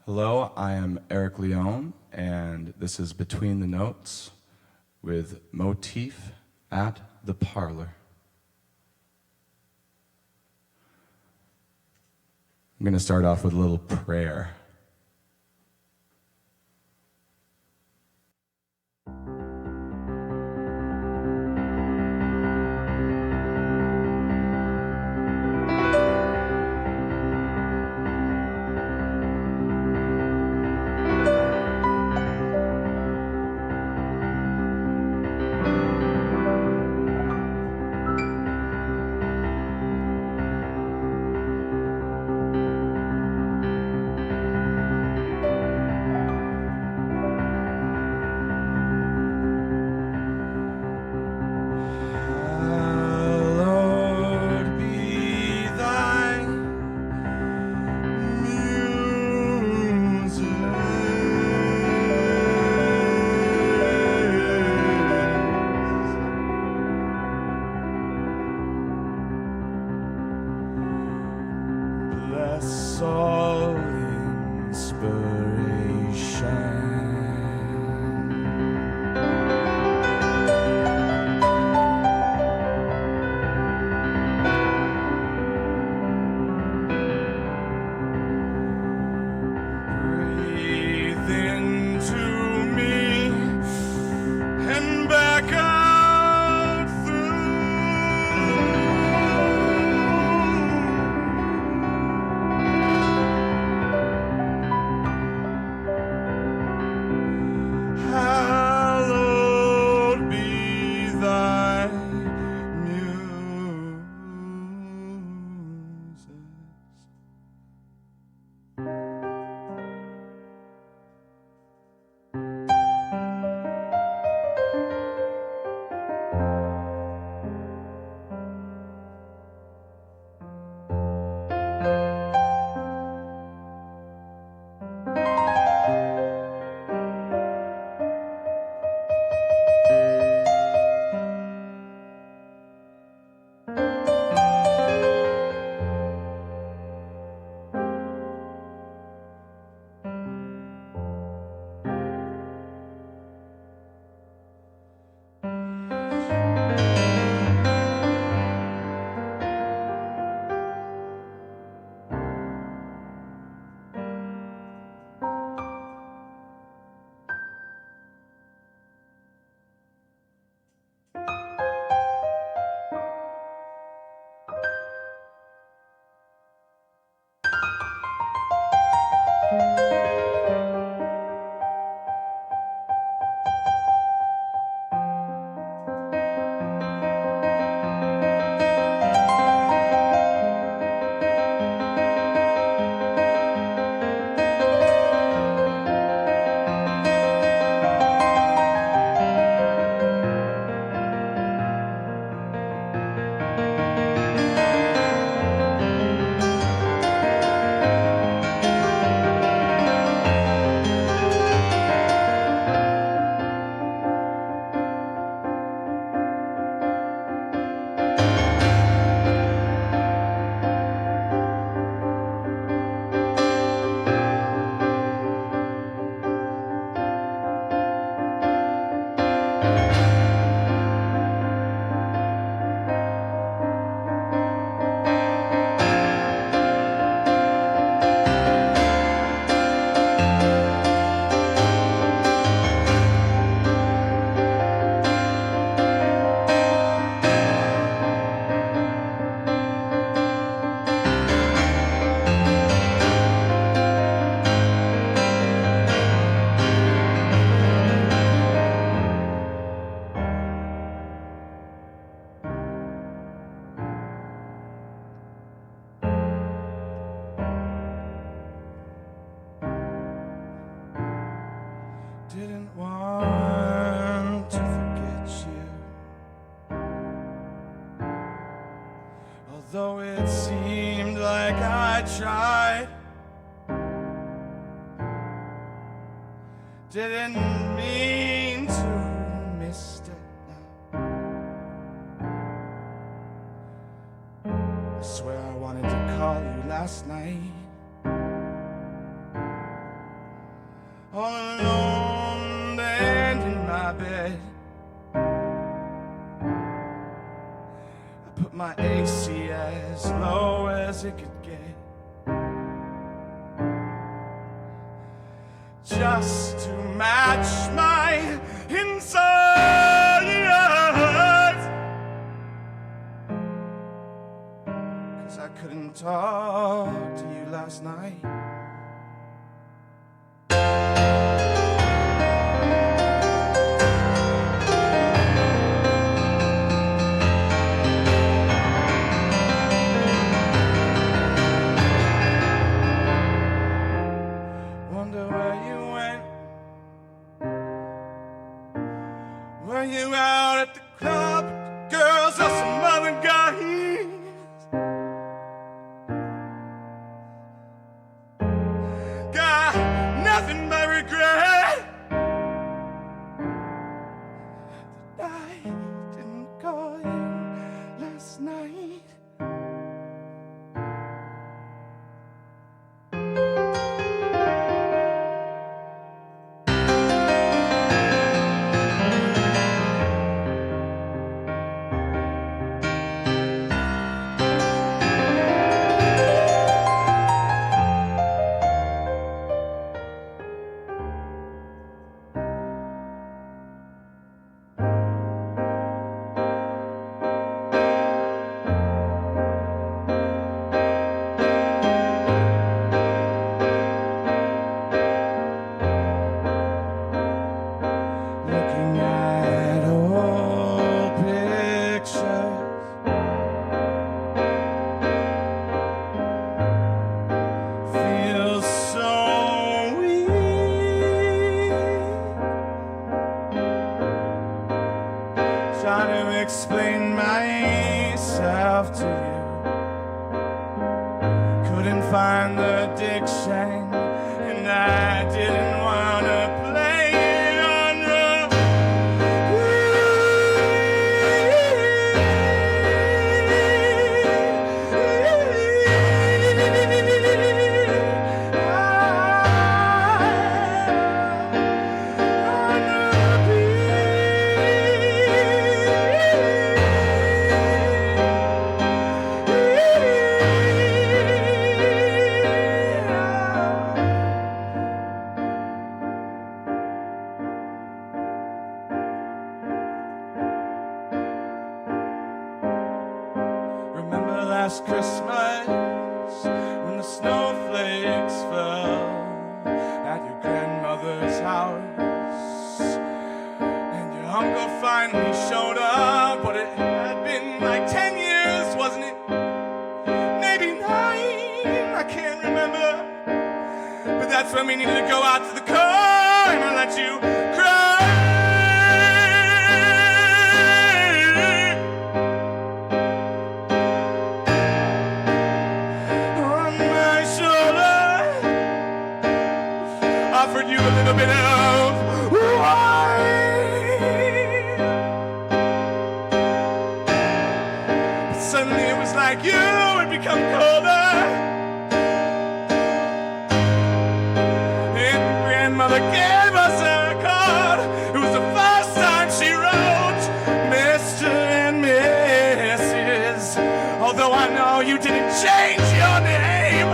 Hello, I am Erik Leone, and this is Between the Notes with Motif at the Parlour. I'm going to start off with a little prayer. Bless all breathe into me and back out through. Hallowed be thy muses. Didn't want to forget you, although it seemed like I tried. Didn't mean to miss it now. I swear I wanted to call you last night. all alone and in my bed. I put my AC as low as it could get, just to match my inside, 'cause I couldn't talk to you last night. Wonder where you went. Were you out at the club, girls, or some other guys? Got nothing but regret that I didn't call you last night. Looking at old pictures, feels so weak. Trying to explain myself to you, couldn't find the diction, and I didn't wanna play on Remember last Christmas when the snowflakes fell at your grandmother's house, and your uncle finally showed up, but it had been like 10 years, wasn't it? Maybe 9, I can't remember. But that's when we needed to go out to the car and I let you cry on my shoulder. Offered you a little bit of wine. But suddenly it was like you had become colder. Grandmother gave us a card. It was the first time she wrote Mr. and Mrs. Although I know you didn't change your name,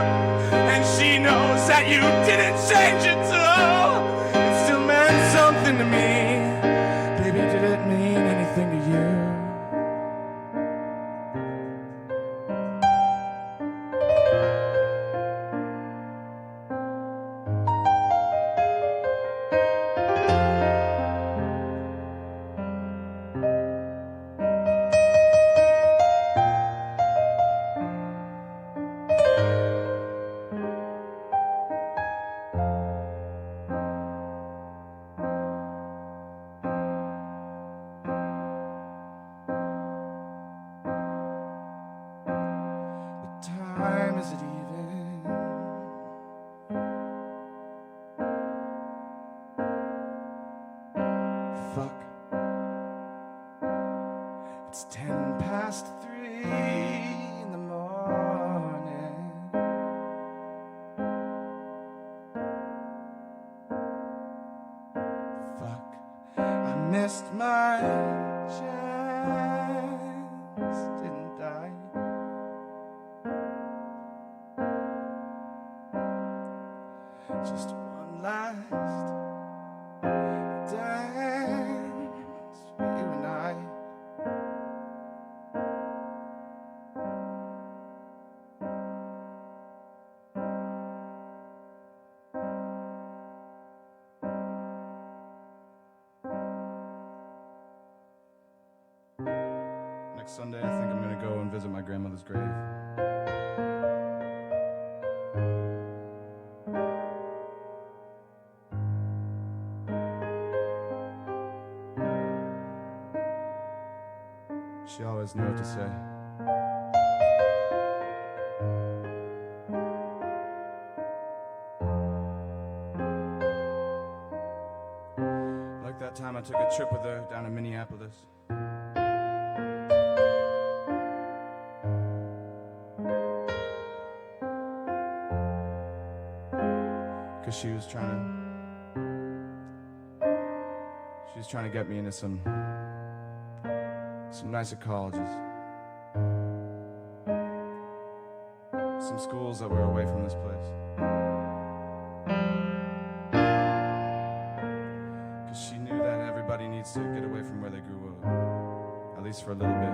and she knows that you didn't change it too. It still meant something to me. Baby, did it mean anything to you? Time is it even? Fuck. It's 3:10 in the morning. missed my chance, didn't I? Just one last dance for you and I. Next Sunday, I think I'm gonna go and visit my grandmother's grave. She always knew what to say. Like that time I took a trip with her down to Minneapolis. Cause she was trying to get me into some nicer colleges, some schools that were away from this place. Cause she knew that everybody needs to get away from where they grew up, at least for a little bit.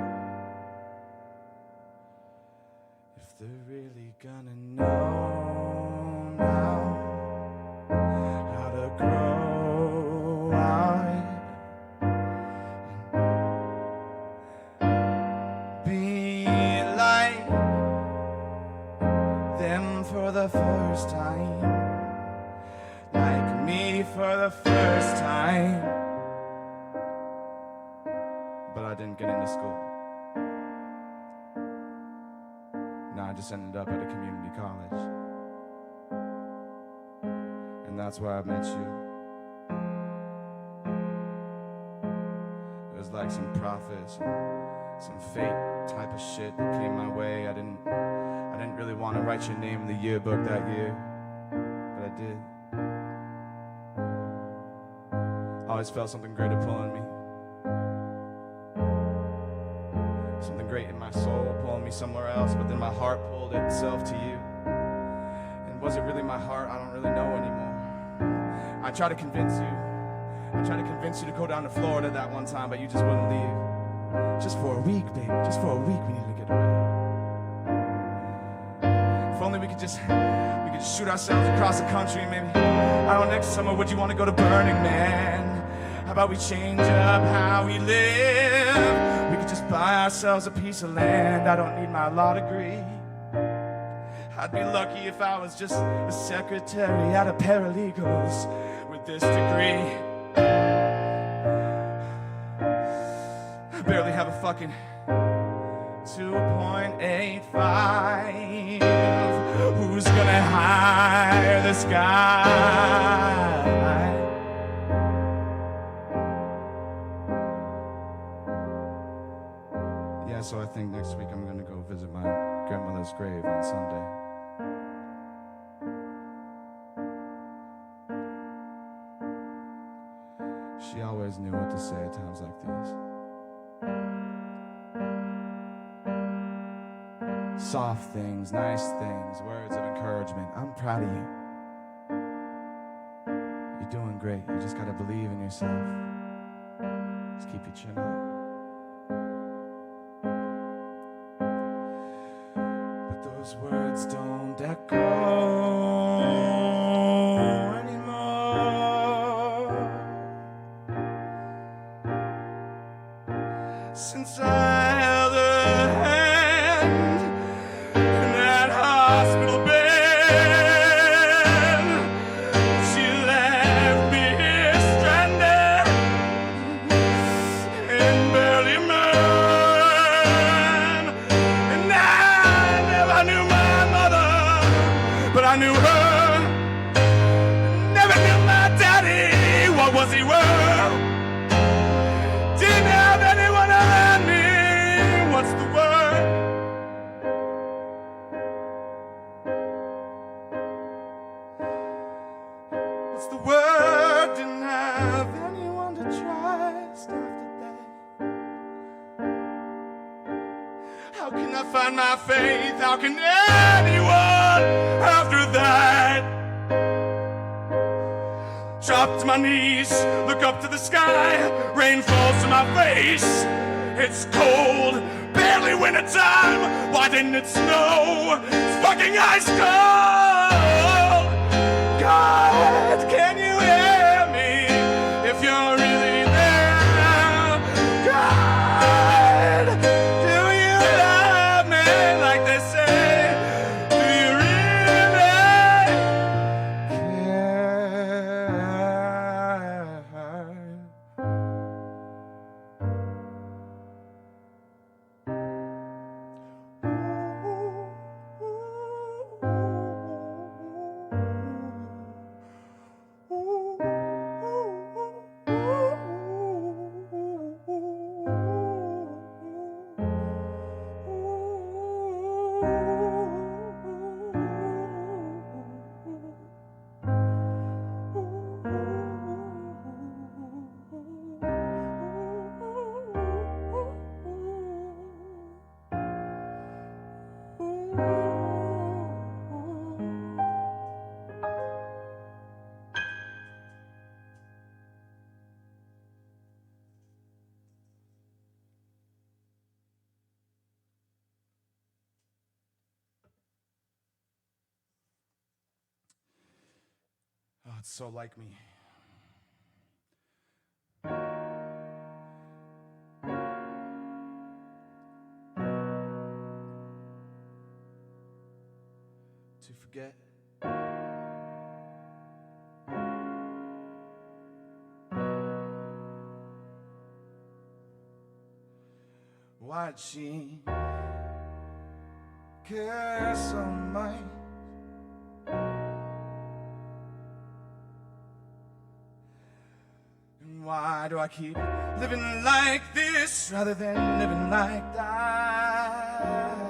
If they're really gonna know now how to grow out, for the first time, like me for the first time. But I didn't get into school. No, I just ended up at a community college. And that's where I met you. It was like some prophet, some fate type of shit that came my way. I didn't really want to write your name in the yearbook that year, but I did. I always felt something greater pulling me. Something great in my soul pulling me somewhere else, but then my heart pulled itself to you. And was it really my heart? I don't really know anymore. I tried to convince you to go down to Florida that one time, but you just wouldn't leave. Just for a week, baby, just for a week we need to get away. If only we could just shoot ourselves across the country, maybe. I don't know, next summer, would you want to go to Burning Man? How about we change up how we live? We could just buy ourselves a piece of land. I don't need my law degree. I'd be lucky if I was just a secretary at a paralegals with this degree. I barely have a fucking 2.85. Who's gonna hire this guy? Yeah, so I think next week I'm gonna go visit my grandmother's grave on Sunday. She always knew what to say at times like these. Soft things, nice things, words of encouragement. I'm proud of you. You're doing great. You just gotta believe in yourself. Just keep your chin up. But those words don't echo anymore. Since I held her hand in that hospital bed, she left me here stranded and barely man. And I never knew my mother, but I knew her. Never knew my daddy. What was he worth? Didn't have anyone around me. What's the word? What's the word? Didn't have anyone to trust. I find my faith. How can anyone after that? Drop to my knees, look up to the sky. Rain falls to my face. It's cold, barely winter time. Why didn't it snow? It's fucking ice cold. God, can you hear me if you're really there? God, do you love me like they say? Do you really care? Oh, it's so like me. To forget. Why'd she care so much? Why do I keep living like this rather than living like that?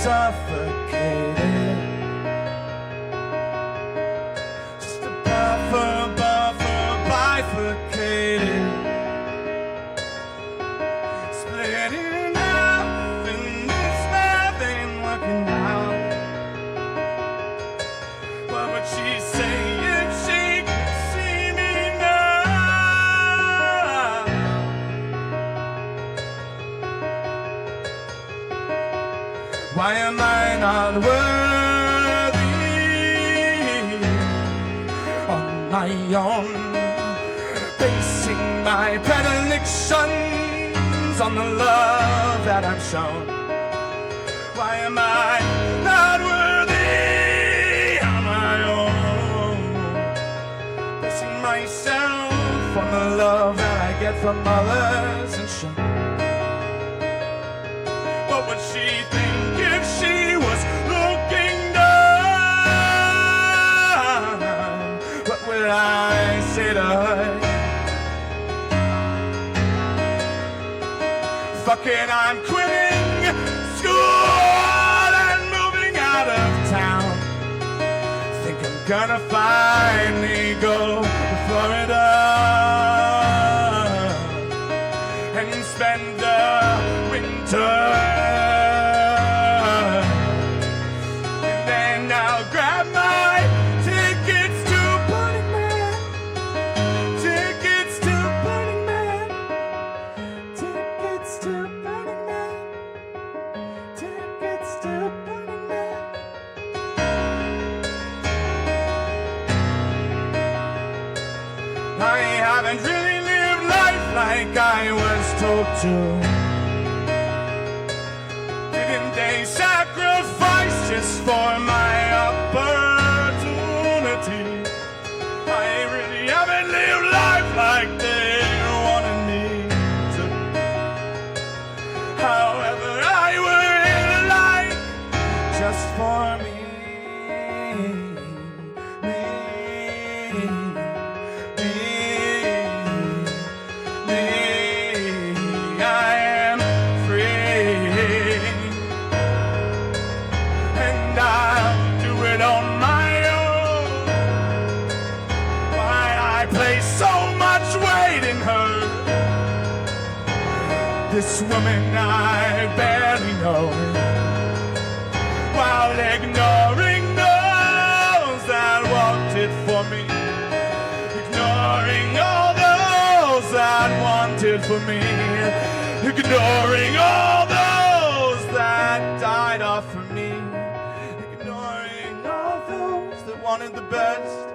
Suffocated. Just a bifurcated. Split in half and this math ain't working out. What would she say if she could see me now? Why am I not worthy on my own? Basing my predilections on the love that I'm shown. Why am I not worthy on my own? Basing myself on the love that I get from others and show. What would she think if she was looking down? What would I say to her? Fuck it, I'm quitting school and moving out of town. Think I'm gonna finally go to Florida and spend the winter. And then I'll grab my tickets to Burning Man. Tickets to Burning Man. Tickets to Burning Man. Tickets to Burning Man. I haven't really lived life like I was told to. Didn't they sacrifice just for my opportunity? I really haven't lived life like they wanted me to. However, I would like just for me. I this woman I barely know, while ignoring those that wanted for me, ignoring all those that wanted for me, ignoring all those that died off for me, ignoring all those that wanted the best.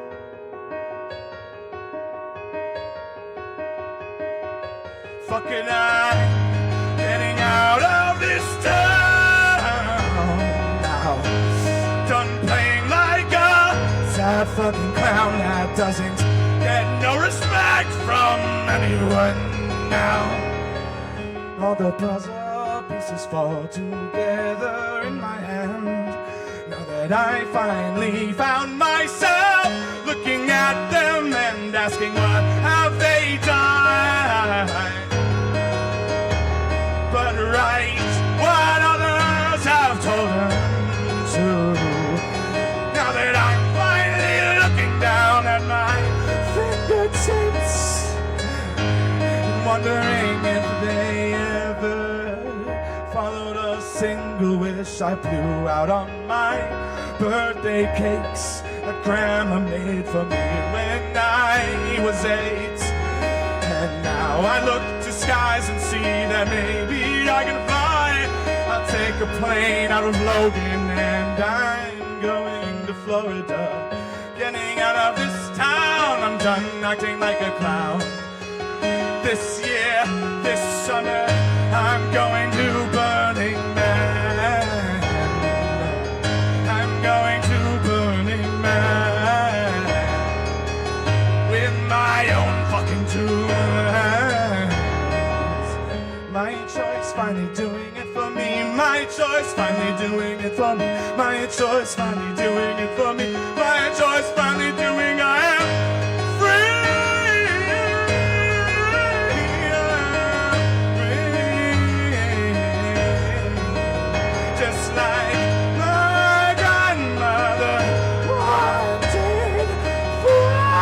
Fucking I'm getting out of this town now. Done playing like a sad fucking clown that doesn't get no respect from anyone now. All the puzzle pieces fall together in my hand. Now that I finally found myself looking at them and asking what have they done. But right what others have told them to. Now that I'm finally looking down at my fingertips and wondering if they ever followed a single wish I blew out on my birthday cakes that Grandma made for me when I was 8. And now I look to skies and see that maybe I can fly. I'll take a plane out of Logan and I'm going to Florida. Getting out of this town, I'm done acting like a clown. This year, this summer, I'm going to Burning Man. I'm going to Burning Man with my own fucking two hands. My choice finally doing it for me. My choice finally doing it for me. My choice finally doing it for me. My choice finally doing I am free. Just like my grandmother wanted for me.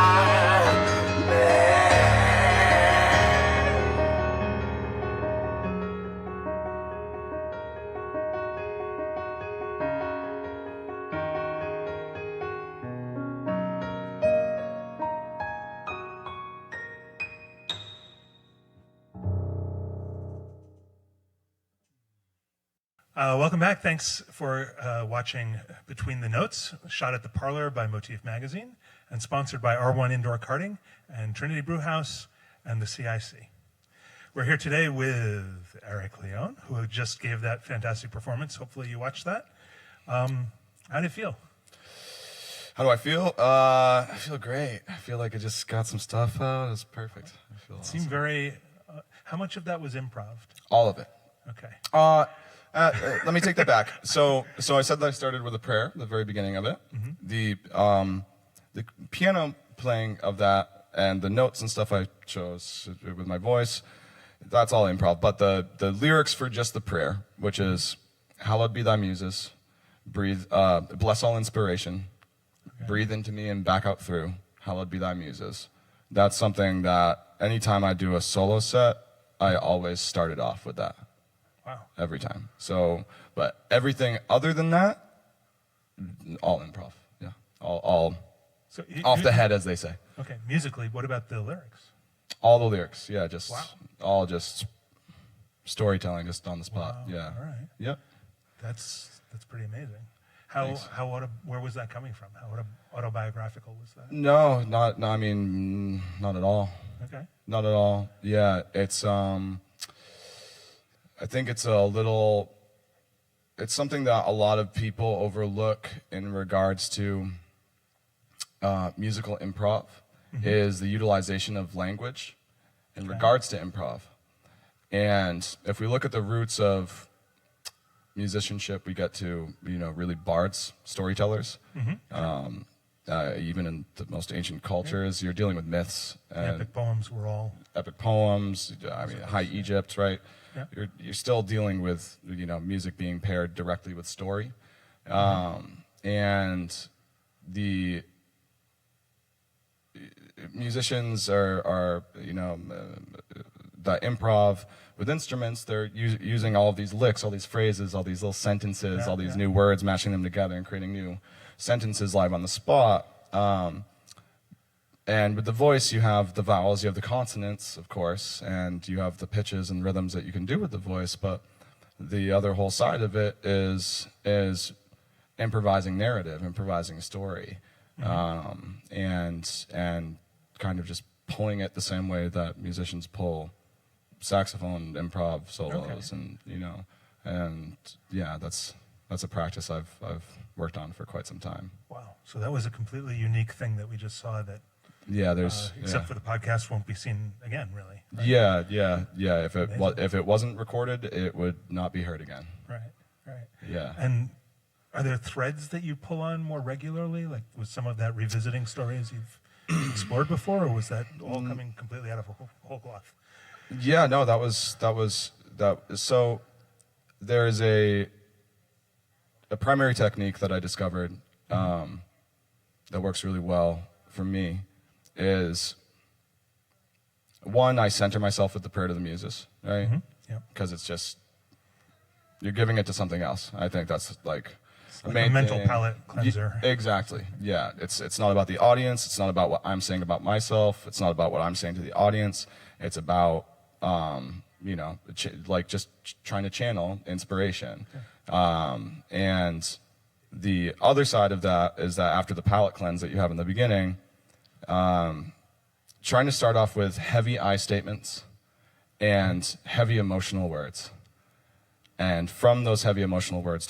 Welcome back. Thanks for watching Between the Notes, shot at the Parlour by Motif magazine and sponsored by R1 Indoor Karting and Trinity Brewhouse and the CIC. We're here today with Erik Leone, who just gave that fantastic performance. Hopefully you watched that. How do you feel? How do I feel? I feel great. I feel like I just got some stuff out. It was perfect. I feel awesome. Seemed very... how much of that was improv? All of it. Okay. Let me take that back. So I said that I started with a prayer at the very beginning of it. Mm-hmm. The piano playing of that and the notes and stuff I chose with my voice, that's all improv. But the lyrics for just the prayer, which is, hallowed be thy muses, breathe, bless all inspiration, breathe into me and back out through, hallowed be thy muses. That's something that anytime I do a solo set, I always start it off with that. Wow. Every time. So, but everything other than that, all improv. Yeah. All So off the head, as they say. Okay. Musically, what about the lyrics? All the lyrics. Yeah. Just wow. all just storytelling, just on the spot. Wow. Yeah. All right. Yep. That's pretty amazing. Where was that coming from? How autobiographical was that? No, I mean, not at all. Okay. Not at all. Yeah. It's I think it's it's something that a lot of people overlook in regards to musical improv, mm-hmm. is the utilization of language in regards to improv. And if we look at the roots of musicianship, we get to, really bards, storytellers. Mm-hmm. Even in the most ancient cultures, you're dealing with myths. And epic poems were all... Epic poems, I mean, High Egypt, right? Yeah. You're still dealing with, music being paired directly with story. And the musicians are that improv with instruments, they're using all of these licks, all these phrases, all these little sentences, all these new words, mashing them together and creating new sentences live on the spot. And with the voice, you have the vowels, you have the consonants, of course, and you have the pitches and rhythms that you can do with the voice. But the other whole side of it is improvising narrative, improvising story, and kind of just pulling it the same way that musicians pull saxophone improv solos, and that's a practice I've worked on for quite some time. Wow! So that was a completely unique thing that we just saw. That except for the podcast, won't be seen again, really. Right? Yeah. If it wasn't recorded, it would not be heard again. Right. Yeah. And are there threads that you pull on more regularly? Like, was some of that revisiting stories you've explored before, or was that all coming completely out of whole cloth? Yeah, no, that was. So there's a primary technique that I discovered that works really well for me is, one, I center myself with the prayer to the muses, right? Because it's just, you're giving it to something else. I think that's like a mental palate cleanser. Exactly. Yeah. It's not about the audience. It's not about what I'm saying about myself. It's not about what I'm saying to the audience. It's about like just trying to channel inspiration. And the other side of that is that after the palate cleanse that you have in the beginning, trying to start off with heavy I statements and heavy emotional words. And from those heavy emotional words,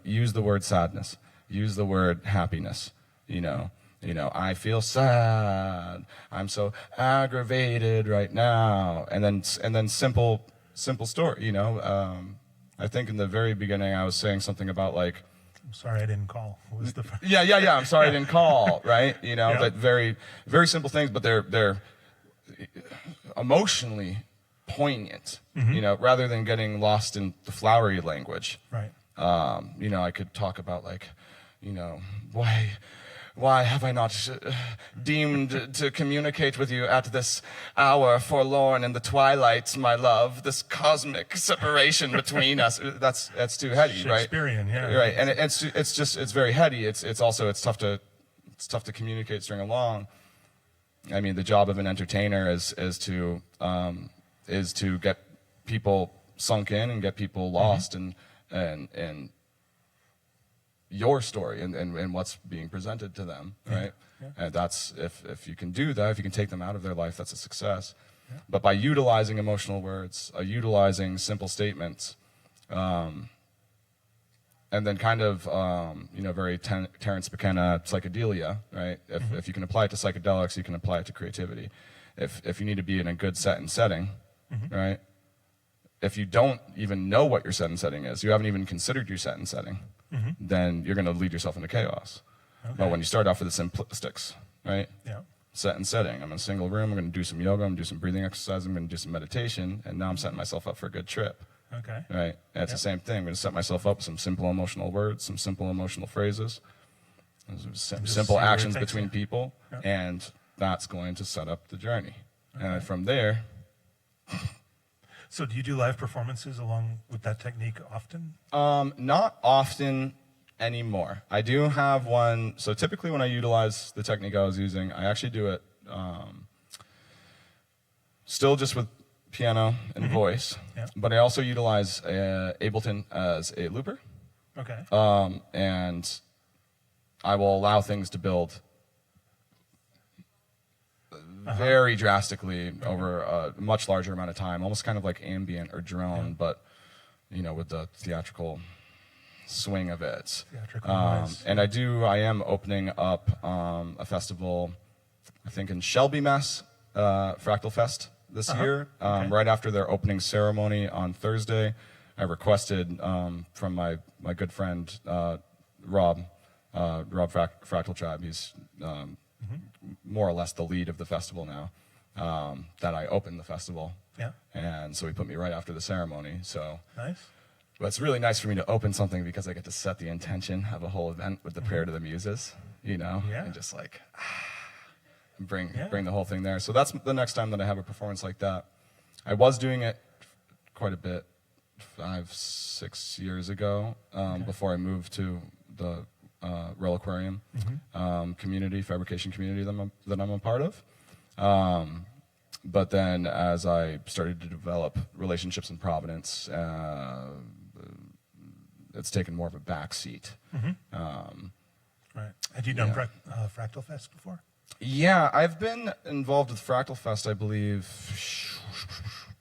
use the word sadness, use the word happiness, I feel sad, I'm so aggravated right now, and then simple story, I think in the very beginning I was saying something about like, I'm sorry I didn't call. What was the yeah, I'm sorry I didn't call, right? But very, very simple things, but they're emotionally poignant, rather than getting lost in the flowery language. Right. I could talk about like, why have I not deemed to communicate with you at this hour forlorn in the twilight, my love, this cosmic separation between us? That's too heady, right? Shakespearean, yeah. Right, and it's very heady. It's tough to communicate, string along. I mean, the job of an entertainer is to get people sunk in and get people lost in your story and what's being presented to them, right? Yeah. And that's, if you can do that, if you can take them out of their life, that's a success. Yeah. But by utilizing emotional words, utilizing simple statements, and then kind of, very Terence McKenna psychedelia, right? If you can apply it to psychedelics, you can apply it to creativity. If you need to be in a good set and setting, right? If you don't even know what your set and setting is, you haven't even considered your set and setting, then you're going to lead yourself into chaos. Okay. But when you start off with the simplistics, right? Yeah. Set and setting. I'm in a single room. I'm going to do some yoga. I'm going to do some breathing exercise. I'm going to do some meditation. And now I'm setting myself up for a good trip. Okay. Right? And it's the same thing. I'm going to set myself up with some simple emotional words, some simple emotional phrases, simple actions between people. Yeah. And that's going to set up the journey. Okay. And from there... So do you do live performances along with that technique often? Not often anymore. I do have one. So typically when I utilize the technique I was using, I actually do it still just with piano and voice. Yeah. But I also utilize Ableton as a looper. Okay. And I will allow things to build very drastically over a much larger amount of time, almost kind of like ambient or drone, but with the theatrical swing of it. And I am opening up a festival, I think in Shelby, Mass, Fractal Fest this year. Right after their opening ceremony on Thursday, I requested from my good friend Rob Fractal Tribe. He's more or less the lead of the festival now, that I opened the festival. Yeah. And so he put me right after the ceremony. So nice. But it's really nice for me to open something because I get to set the intention of a whole event with the prayer to the muses, and just like bring the whole thing there. So that's the next time that I have a performance like that. I was doing it quite a bit 5-6 years ago, before I moved to the Reliquarium community, fabrication community that I'm a part of. But then as I started to develop relationships in Providence, it's taken more of a back seat. Right. Had you done Fractal Fest before? Yeah, I've been involved with Fractal Fest, I believe,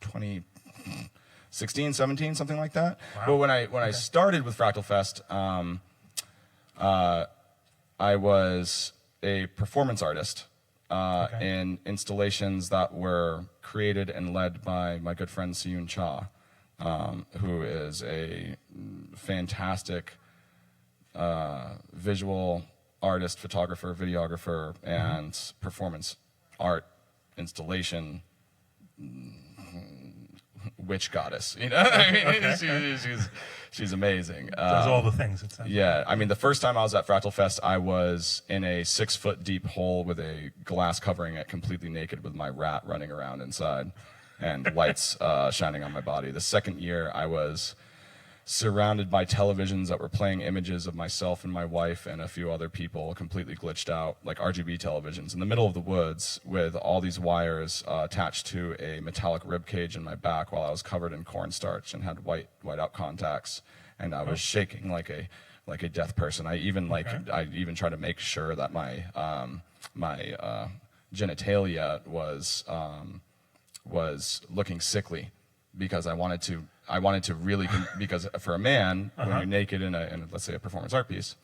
2016, 17, something like that. Wow. But when I started with Fractal Fest, I was a performance artist in installations that were created and led by my good friend Siyun Cha, who is a fantastic visual artist, photographer, videographer, and performance art installation witch goddess. You know, I mean, she's amazing. Does all the things. It sounds Yeah, I mean, the first time I was at Fractal Fest, I was in a 6-foot deep hole with a glass covering it, completely naked, with my rat running around inside, and lights shining on my body. The second year, I was surrounded by televisions that were playing images of myself and my wife and a few other people, completely glitched out, like RGB televisions, in the middle of the woods with all these wires attached to a metallic rib cage in my back, while I was covered in cornstarch and had white out contacts, and I was shaking like a death person. I even tried to make sure that my genitalia was looking sickly, because I wanted to really, because for a man, when you're naked in let's say a performance art piece,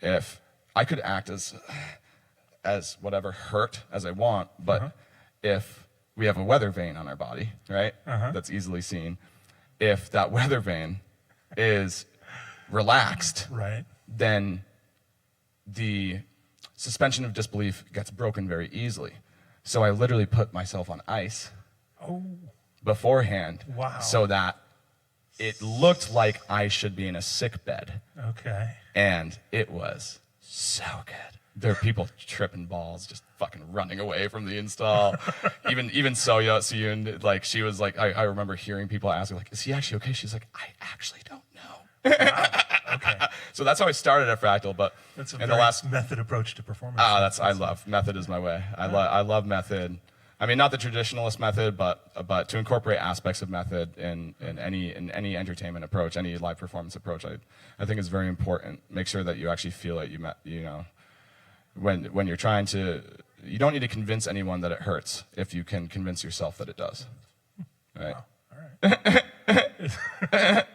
if I could act as whatever hurt as I want, but if we have a weather vane on our body, right, that's easily seen, if that weather vane is relaxed, right, then the suspension of disbelief gets broken very easily. So I literally put myself on ice beforehand, so that it looked like I should be in a sick bed. Okay. And it was so good. There are people tripping balls, just fucking running away from the install. even Siyun, like, she was like, I remember hearing people asking, like, is he actually okay? She's like, I actually don't know. Wow. Okay. So that's how I started at Fractal, but that's a in very the last method approach to performance. I love method is my way. I love method. I mean, not the traditionalist method, but to incorporate aspects of method in any entertainment approach, any live performance approach, I think is very important. Make sure that you actually feel it. You know, when you're trying to, you don't need to convince anyone that it hurts if you can convince yourself that it does. Right. Wow. All right.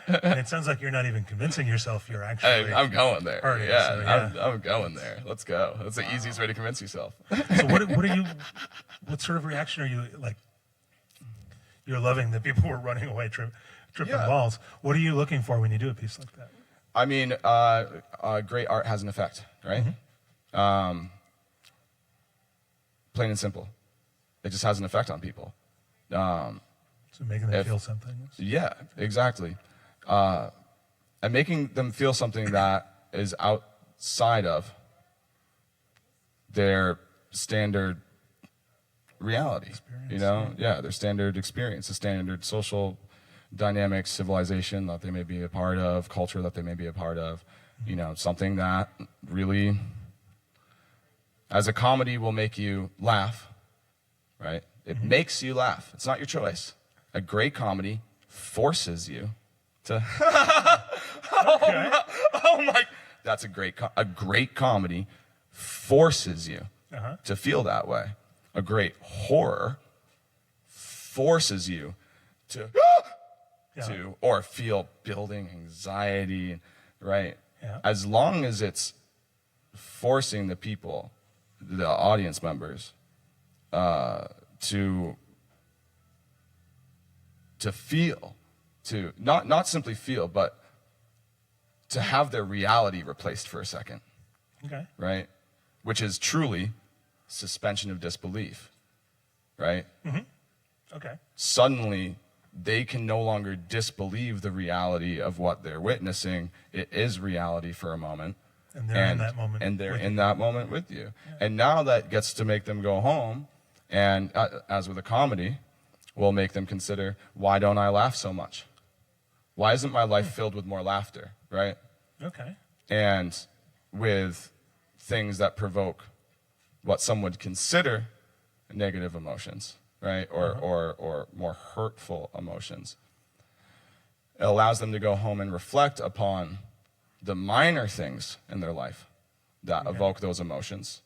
And it sounds like you're not even convincing yourself. You're actually. I'm going there. Hurting, yeah, so, yeah. I'm going there. Let's go. That's the easiest way to convince yourself. So what sort of reaction are you like? You're loving that people were running away, tripping balls. What are you looking for when you do a piece like that? I mean, great art has an effect, right? Plain and simple. It just has an effect on people. So making them feel something. Yeah, exactly. And making them feel something that is outside of their standard reality. You know? Yeah, their standard experience, the standard social dynamics, civilization that they may be a part of, culture that they may be a part of. You know, something that really, as a comedy, will make you laugh, right? It makes you laugh. It's not your choice. A great comedy forces you to. Oh my! That's a great comedy forces you to feel that way. A great horror forces you to or feel building anxiety, right? Yeah. As long as it's forcing the people, the audience members, to feel, to not simply feel, but to have their reality replaced for a second. Okay. Right? Which is truly suspension of disbelief. Right? Okay. Suddenly, they can no longer disbelieve the reality of what they're witnessing. It is reality for a moment. And they're in that moment. And they're in that moment with you. Yeah. And now that gets to make them go home, and as with a comedy, will make them consider, why don't I laugh so much? Why isn't my life filled with more laughter, right? Okay. And with things that provoke what some would consider negative emotions, right? Or more hurtful emotions. It allows them to go home and reflect upon the minor things in their life that evoke those emotions,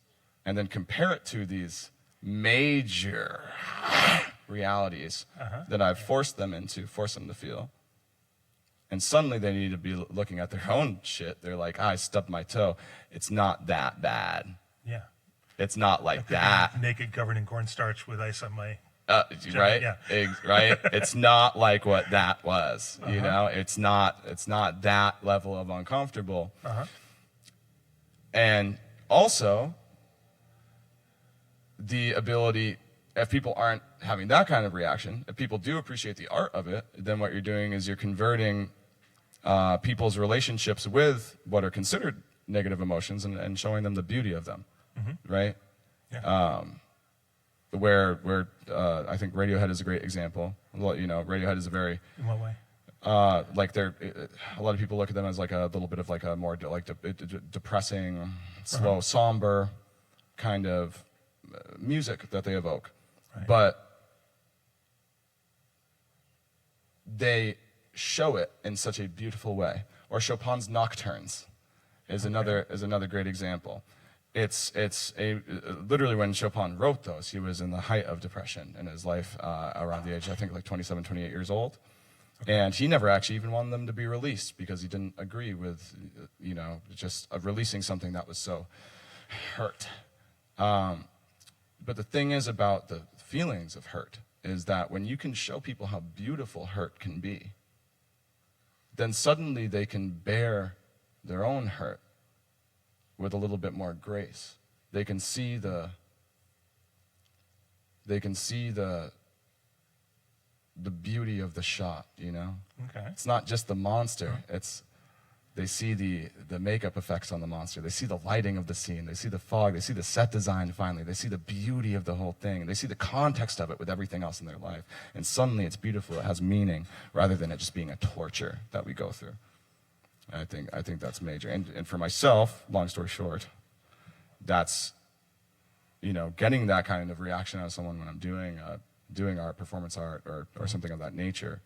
and then compare it to these major realities that I've forced them to feel. And suddenly they need to be looking at their own shit. They're like, I stubbed my toe. It's not that bad. Yeah. It's not like that. Naked, covered in cornstarch with ice on my... Right? Yeah. Right? It's not like what that was. You know, it's not that level of uncomfortable. And also, the ability, if people aren't having that kind of reaction, if people do appreciate the art of it, then what you're doing is you're converting people's relationships with what are considered negative emotions and showing them the beauty of them, right? Yeah. Where I think Radiohead is a great example. You know, Radiohead is a very... In what way? Like a lot of people look at them as like a little bit of like a more depressing, slow, somber kind of music that they evoke. Right. But they show it in such a beautiful way. Or Chopin's Nocturnes is another great example. It's literally when Chopin wrote those, he was in the height of depression in his life, around the age, I think, like 27, 28 years old. And he never actually even wanted them to be released because he didn't agree with, you know, just releasing something that was so hurt. But the thing is about the feelings of hurt is that when you can show people how beautiful hurt can be, then suddenly they can bear their own hurt with a little bit more grace. They can see the beauty of the shot, you know? Okay. It's not just the monster. They see the makeup effects on the monster. They see the lighting of the scene. They see the fog. They see the set design finally. They see the beauty of the whole thing. They see the context of it with everything else in their life. And suddenly it's beautiful. It has meaning rather than it just being a torture that we go through. I think that's major. And for myself, long story short, that's, you know, getting that kind of reaction out of someone when I'm doing art, performance art, or something of that nature.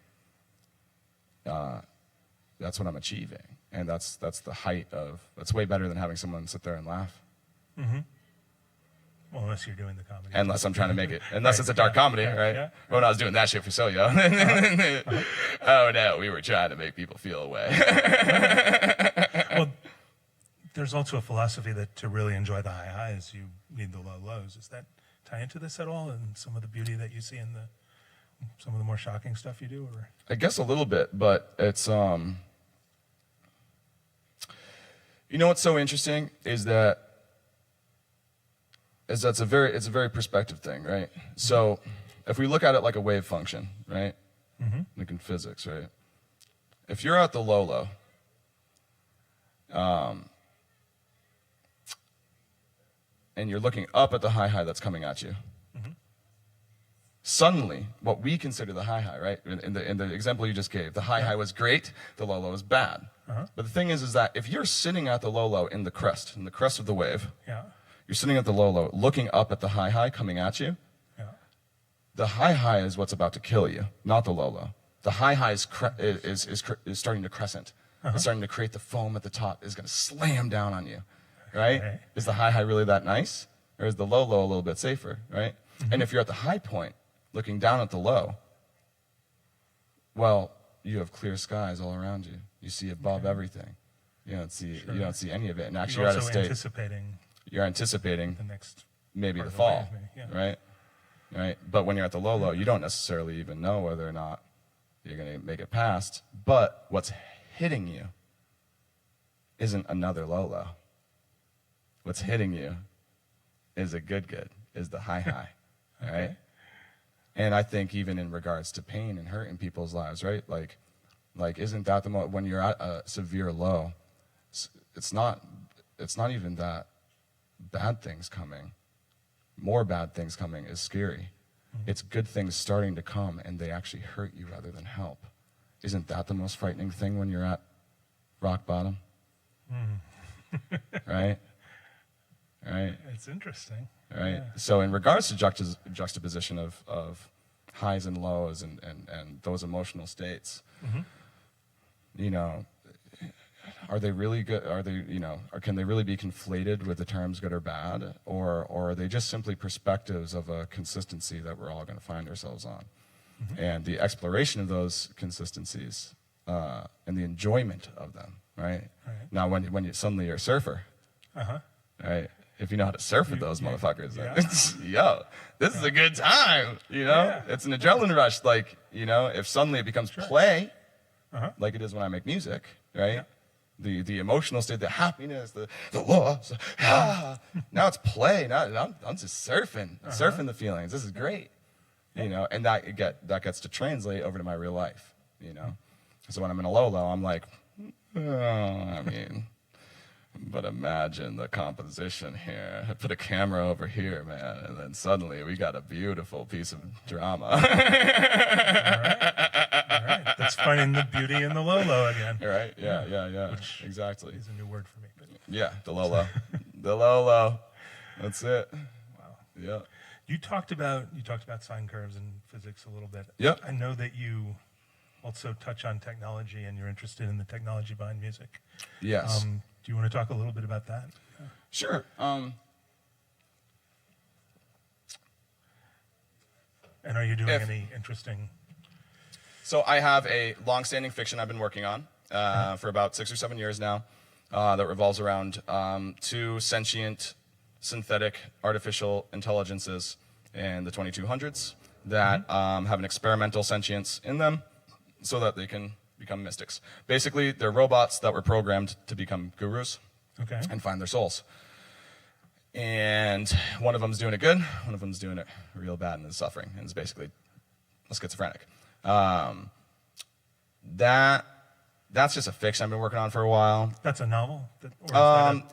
That's what I'm achieving, and that's the height of. That's way better than having someone sit there and laugh. Well, unless you're doing the comedy. Unless I'm trying to make it. Unless it's a dark comedy, right? Yeah. When I was doing that shit for Soyo. Oh no, we were trying to make people feel away. Well, there's also a philosophy that to really enjoy the high highs, you need the low lows. Does that tie into this at all, and some of the beauty that you see in some of the more shocking stuff you do? Or? I guess a little bit, but it's you know what's so interesting is that it's a very perspective thing, right? So if we look at it like a wave function, right? Like in physics, right? If you're at the low, and you're looking up at the high that's coming at you, suddenly what we consider the high, right? In the example you just gave, the high was great, the low is bad. But the thing is that if you're sitting at the low in the crest of the wave, you're sitting at the low, looking up at the high coming at you. The high is what's about to kill you, not the low. The high is starting to crescent. It's starting to create the foam at the top. It's going to slam down on you, right? Okay. Is the high really that nice, or is the low a little bit safer, right? And if you're at the high point, looking down at the low, well, you have clear skies all around you. You see above everything. You don't see any of it. And actually, You're at a also state. You're anticipating the next maybe part the of fall, wave, maybe, right? Right. But when you're at the low, you don't necessarily even know whether or not you're going to make it past. But what's hitting you isn't another low. What's hitting you is a good, is the high, Okay. right? And I think even in regards to pain and hurt in people's lives, right? Like isn't that when you're at a severe low, it's not even that bad things coming. More bad things coming is scary. It's good things starting to come, and they actually hurt you rather than help. Isn't that the most frightening thing when you're at rock bottom? Right? Right? It's interesting. Right? Yeah. So in regards to juxtaposition of highs and lows and those emotional states, you know, are they really good? Are they, you know, or can they really be conflated with the terms good or bad? Or are they just simply perspectives of a consistency that we're all going to find ourselves on? And the exploration of those consistencies and the enjoyment of them, right? Now, when you suddenly you're a surfer, right? If you know how to surf with those motherfuckers, yo, this is a good time, you know? It's an adrenaline rush. Like, you know, if suddenly it becomes play, like it is when I make music, right? The emotional state, the happiness, the loss, now it's play. Now I'm just surfing, surfing the feelings. This is great, you know, and that gets to translate over to my real life, you know. So when I'm in a low, I'm like, I mean, but imagine the composition here. I put a camera over here, man, and then suddenly we got a beautiful piece of drama. All right. That's finding the beauty in the low again. Right? Yeah. Which exactly. is a new word for me. But Yeah, the low. The low. That's it. wow. Yeah. You talked about sine curves and physics a little bit. Yep. I know that you also touch on technology and you're interested in the technology behind music. Yes. Do you want to talk a little bit about that? Sure. And are you doing any interesting? So I have a long-standing fiction I've been working on for about 6 or 7 years now that revolves around 2 sentient, synthetic, artificial intelligences in the 2200s that have an experimental sentience in them so that they can become mystics. Basically, they're robots that were programmed to become gurus and find their souls. And one of them's doing it good, one of them's doing it real bad and is suffering, and is basically a schizophrenic. That's just a fiction I've been working on for a while. That's a novel?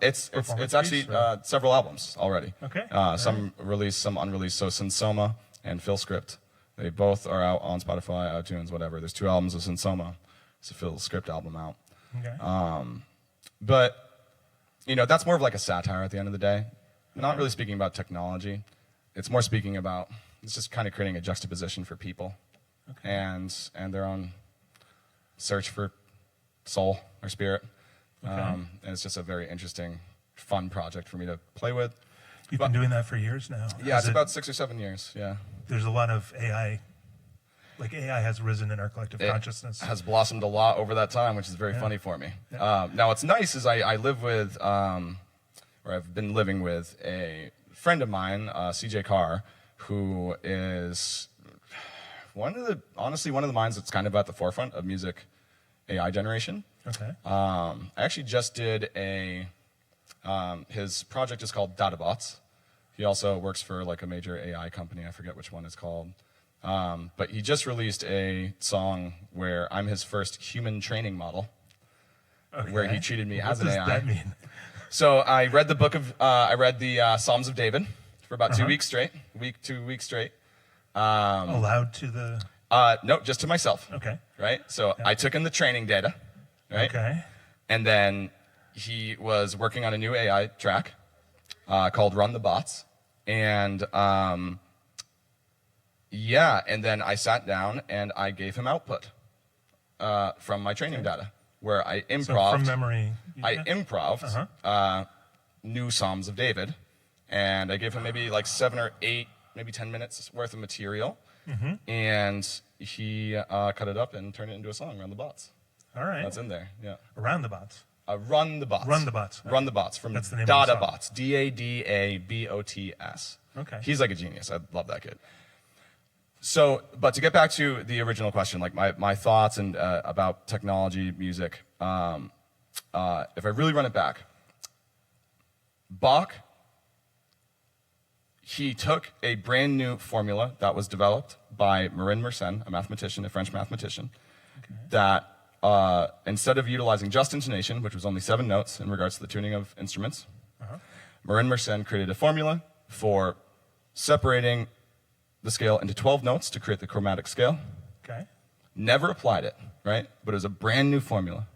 It's actually several albums already. Okay. Some released, some unreleased. So Sinsoma and Phil Script, they both are out on Spotify, iTunes, whatever. There's 2 albums of Sinsoma. It's a Phil Script album out. Okay. But, you know, that's more of like a satire at the end of the day. Not really speaking about technology. It's more speaking about, it's just kind of creating a juxtaposition for people and their own search for soul or spirit. And it's just a very interesting, fun project for me to play with. You've been doing that for years now. Yeah, it's about 6 or 7 years, yeah. There's a lot of AI. Like AI has risen in our collective consciousness. It has blossomed a lot over that time, which is very funny for me. Now, what's nice is I live with, or I've been living with a friend of mine, CJ Carr, who is honestly one of the minds that's kind of at the forefront of music AI generation. Okay. I actually just did his project is called DataBots. He also works for like a major AI company. I forget which one it's called. But he just released a song where I'm his first human training model, where he treated me as an AI. What does that mean? So I read the Psalms of David for about 2 weeks straight, 2 weeks straight. Allowed to the? No, just to myself. Okay. Right. So I took in the training data. Right. Okay. And then he was working on a new AI track called Run the Bots, and and then I sat down and I gave him output from my training data, where I improved. So from memory. I improved new Psalms of David, and I gave him maybe like 7 or 8, maybe 10 minutes worth of material, and he cut it up and turned it into a song, Run the Bots. All right. That's in there, yeah. Around the bots. Run the Bots. Run the Bots. Run the Bots from That's the name of the song. DataBots. DADABOTS. Okay. He's like a genius. I love that kid. So, but to get back to the original question, like my thoughts and about technology, music, if I really run it back, Bach, he took a brand new formula that was developed by Marin Mersenne, a mathematician, a French mathematician, that instead of utilizing just intonation, which was only 7 notes in regards to the tuning of instruments, Marin Mersenne created a formula for separating the scale into 12 notes to create the chromatic scale. Okay. Never applied it, right? But it was a brand new formula.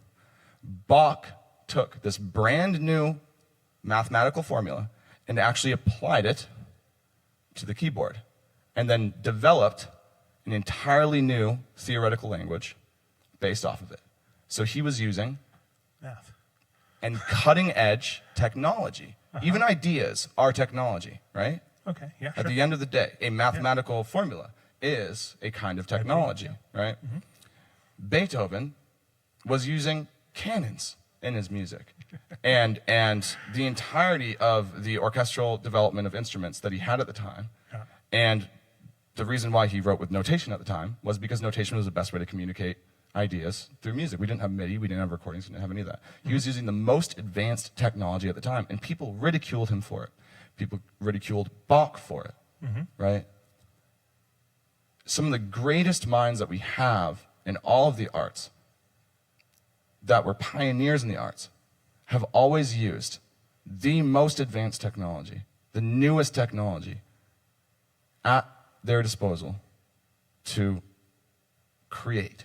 Bach took this brand new mathematical formula and actually applied it to the keyboard, and then developed an entirely new theoretical language based off of it. So he was using Math. and cutting edge technology. Even ideas are technology, right? Okay, yeah, At sure. the end of the day, a mathematical formula is a kind of technology, right? Beethoven was using cannons in his music. and the entirety of the orchestral development of instruments that he had at the time, and the reason why he wrote with notation at the time was because notation was the best way to communicate ideas through music. We didn't have MIDI, we didn't have recordings, we didn't have any of that. He was using the most advanced technology at the time, and people ridiculed him for it. People ridiculed Bach for it, right? Some of the greatest minds that we have in all of the arts, that were pioneers in the arts, have always used the most advanced technology, the newest technology, at their disposal to create.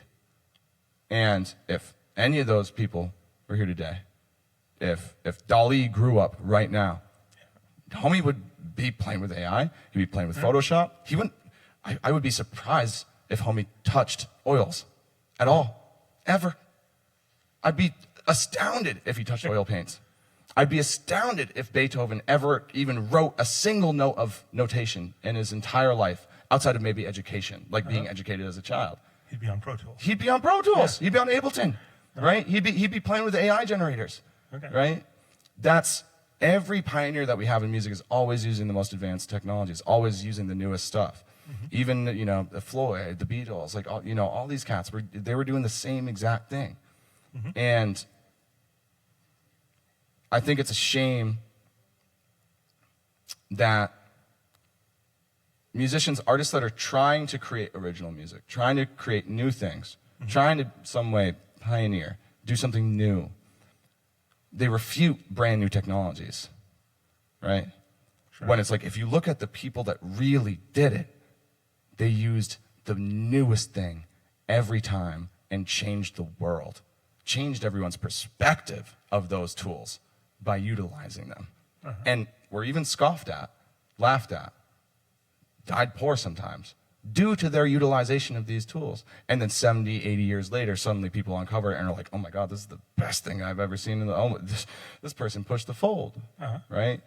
And if any of those people were here today, if Dali grew up right now, homie would be playing with AI, he'd be playing with Photoshop. He wouldn't, I would be surprised if homie touched oils at all, ever. I'd be astounded if he touched oil paints. I'd be astounded if Beethoven ever even wrote a single note of notation in his entire life, outside of maybe education, like being educated as a child. He'd be on Pro Tools. He'd be on Pro Tools. He'd be on Ableton, right? He'd be playing with AI generators, right? That's every pioneer that we have in music is always using the most advanced technologies, always using the newest stuff. Even the Floyd, the Beatles, like all these cats they were doing the same exact thing, and I think it's a shame that musicians, artists that are trying to create original music, trying to create new things, trying to some way pioneer, do something new, they refute brand new technologies, right? Sure. When it's like, if you look at the people that really did it, they used the newest thing every time and changed the world, changed everyone's perspective of those tools by utilizing them. And were even scoffed at, laughed at, died poor sometimes due to their utilization of these tools. And then 70, 80 years later, suddenly people uncover it and are like, oh my God, this is the best thing I've ever seen. This person pushed the fold, right?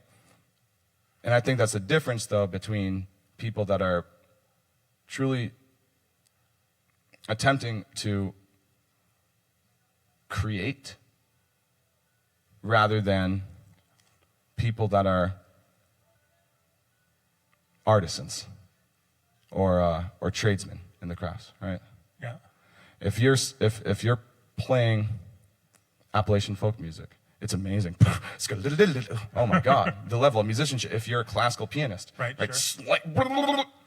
And I think that's the difference, though, between people that are truly attempting to create rather than people that are artisans or tradesmen in the crafts, right? Yeah. If you're playing Appalachian folk music, it's amazing. Oh my God, the level of musicianship. If you're a classical pianist, right, sure.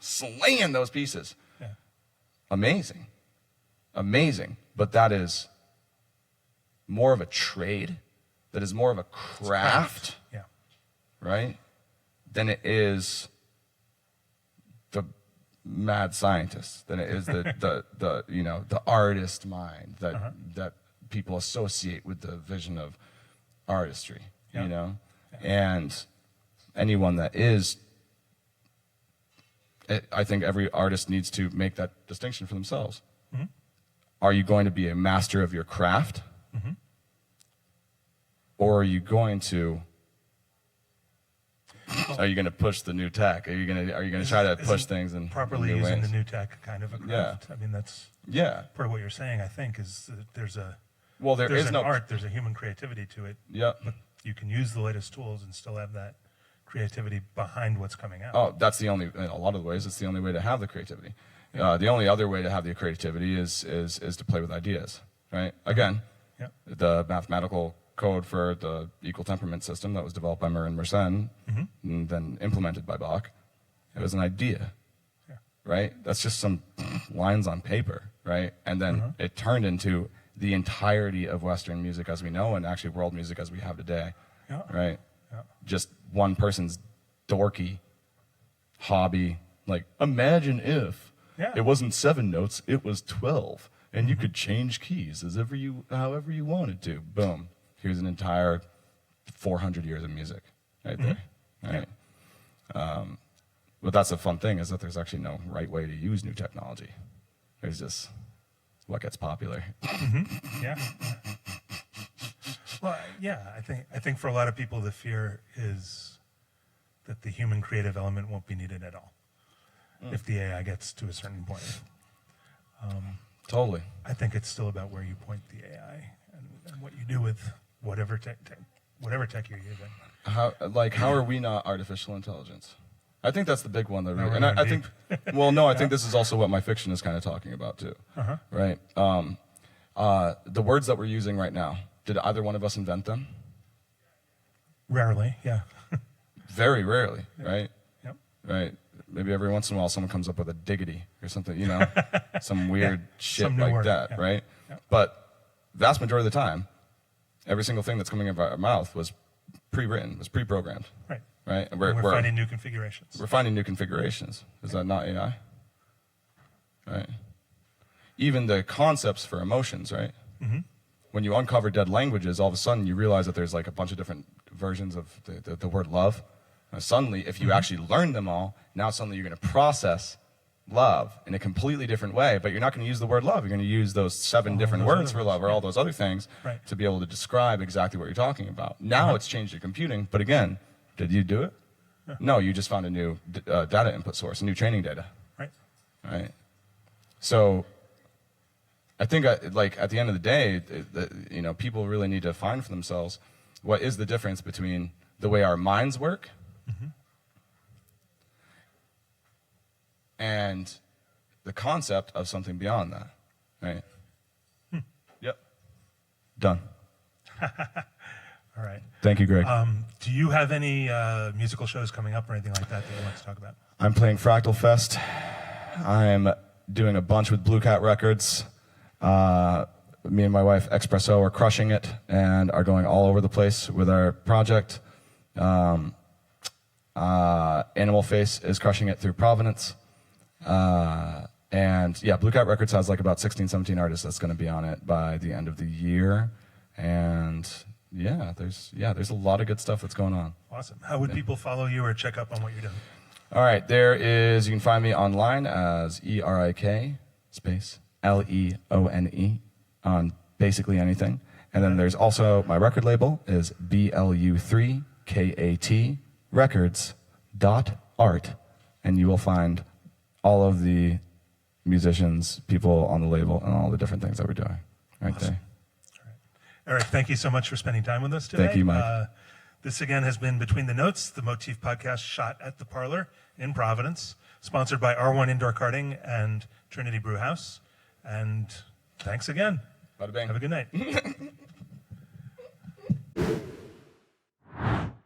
Slaying those pieces, amazing, amazing. But that is more of a trade. That is more of a craft, right? Than it is the mad scientist. Than it is the artist mind that people associate with the vision of artistry, and anyone that is, I think every artist needs to make that distinction for themselves. Are you going to be a master of your craft, or are you going to push the new tech? Are you going to try to push things in properly new using ways? the new tech kind of a craft? I mean, that's part of what you're saying. I think is that there's an art, there's a human creativity to it. But you can use the latest tools and still have that creativity behind what's coming out. Oh, that's the only. In a lot of ways, it's the only way to have the creativity. The only other way to have the creativity is to play with ideas, right? Again, the mathematical code for the equal temperament system that was developed by Marin Mersenne and then implemented by Bach. It was an idea, right? That's just some lines on paper, right? And then it turned into the entirety of Western music as we know, and actually world music as we have today, right? Just one person's dorky hobby Like, imagine if Yeah. it wasn't 7 notes, it was 12, and you could change keys however you wanted to. Boom. Here's an entire 400 years of music right there. Right. But that's the fun thing, is that there's actually no right way to use new technology. There's just what gets popular. Yeah. Well, yeah, I think for a lot of people, the fear is that the human creative element won't be needed at all if the AI gets to a certain point. Totally. I think it's still about where you point the AI and what you do with whatever tech you're using. How are we not artificial intelligence? I think that's the big one. No, we're And going I think, well, no, I think this is also what my fiction is kind of talking about too. Right? The words that we're using right now, did either one of us invent them? Rarely, yeah. Very rarely, right? Yep. Right. Maybe every once in a while someone comes up with a diggity or something, you know, some weird shit some new like word, that, yeah. right? Yep. But vast majority of the time, every single thing that's coming out of our mouth was pre-written, was pre-programmed, Right. right? And We're finding new configurations. we're finding new configurations. Is that not AI? Right. Even the concepts for emotions, right? When you uncover dead languages, all of a sudden you realize that there's like a bunch of different versions of the word love. And suddenly, if you actually learn them all, now suddenly you're going to process love in a completely different way, but you're not going to use the word love. You're going to use those 7 different those words other for love or all those other things Right. to be able to describe exactly what you're talking about. Now it's changed your computing, but again, did you do it? No, you just found a new data input source, a new training data. Right. Right. So I think like at the end of the day, you know, people really need to find for themselves what is the difference between the way our minds work and the concept of something beyond that. Right. Yep. Done. All right. Thank you, Greg. Do you have any musical shows coming up or anything like that that you want to talk about? I'm playing Fractal Fest. I'm doing a bunch with Blue Cat Records. Me and my wife, Expresso, are crushing it and are going all over the place with our project. Animal Face is crushing it through Providence. And yeah, Blue Cat Records has like about 16, 17 artists that's going to be on it by the end of the year. And yeah, there's a lot of good stuff that's going on. Awesome. How would people follow you or check up on what you're doing? All right, you can find me online as ERIK space LEONE on basically anything. And then there's also my record label is BLU3KAT records.art, and you will find all of the musicians, people on the label, and all the different things that we're doing right there. All right. Eric, thank you so much for spending time with us today. Thank you, Mike. This again has been Between the Notes, the Motif podcast shot at the Parlour in Providence, sponsored by R1 Indoor Karting and Trinity Brew House. And thanks again. Bada bing. Have a good night.